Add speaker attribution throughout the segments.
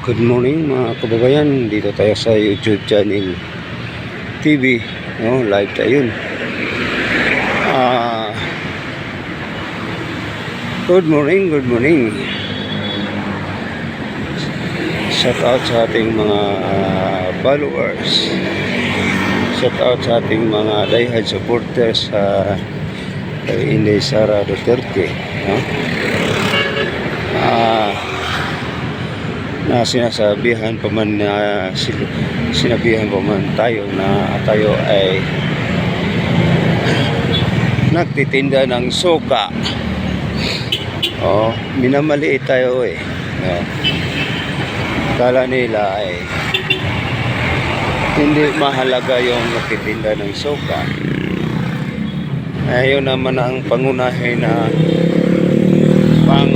Speaker 1: Good morning mga kababayan, dito tayo sa YouTube channel TV, no? Live tayo yun. Good morning. Shout out sa ating mga followers. Shout out sa ating mga diehard supporters sa Inday Sara Duterte, no? Na sinasabihan pa man tayo na tayo ay nagtitinda ng suka. Minamaliit tayo Kala nila ay hindi mahalaga yung nagtitinda ng suka. Ayun naman ang pangunahin na pang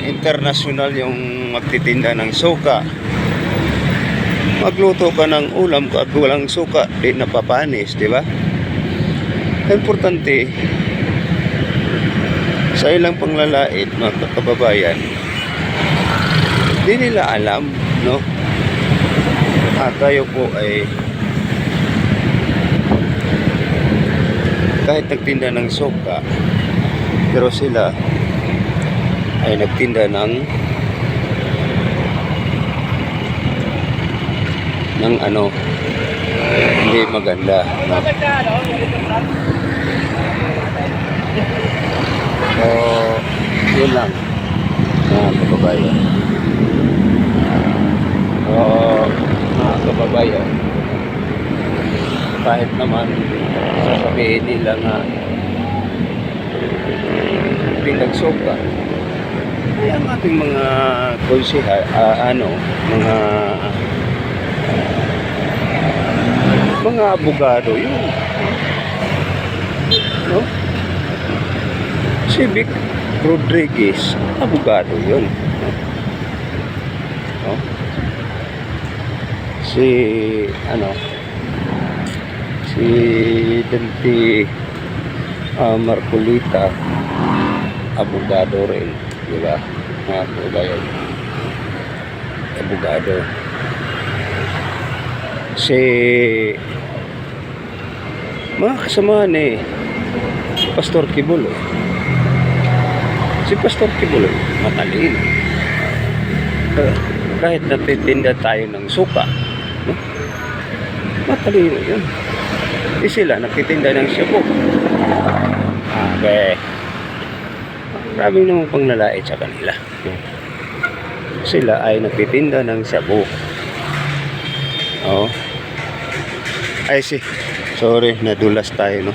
Speaker 1: international yung magtitinda ng suka. Magluto ka ng ulam at walang suka, di napapanis, di ba? Importante sa ilang panglalait, mga kababayan, di nila alam, no? At tayo po ay kahit nagtinda ng suka, pero sila ay nagtinda ng hindi maganda, no? So yun lang mga kababayan. Kahit naman sasabihin nila nga pinagsuka, ay ang ating mga konsehal, mga abogado yun, no? Si Vic Rodriguez, abogado yun, no? Si Dante Marcolita, abogado rin, di ba? Mga kababayan, abogado. Si mga kasamahan Pastor Kibuloy. Si Pastor Kibuloy matalino. Kahit natitinda tayo ng suka, no? Matalino yun. Sila nagtitinda ng shabu. Maraming namang panglalait sa kanila. Sila ay nagtitinda ng shabu. Sorry, nadulas tayo, no?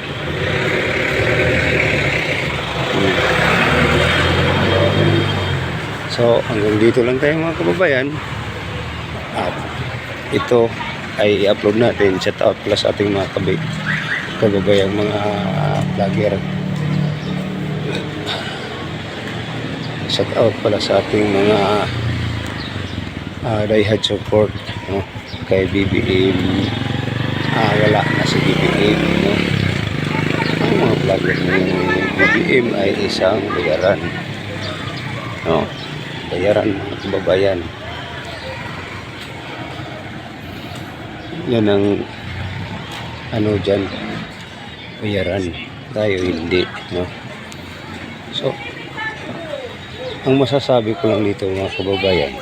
Speaker 1: So, hanggang dito lang tayo mga kababayan. At ito ay i-upload natin. Shout out pala sa ating mga kababayan, mga vlogger. Shout out pala sa ating mga diehard support, no? Kay BBM. Wala na si BBM, no? Ang mga vlogger ng BBM ay isang bayaran, no? Bayaran mga kababayan. Yan ang dyan, bayaran. Tayo hindi, no? So ang masasabi ko lang dito mga kababayan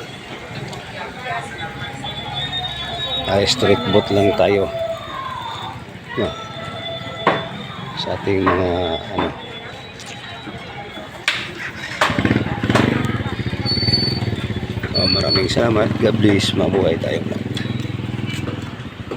Speaker 1: ay street boat lang tayo, no? Sa ating mga maraming salamat. God bless. Mabuhay tayo.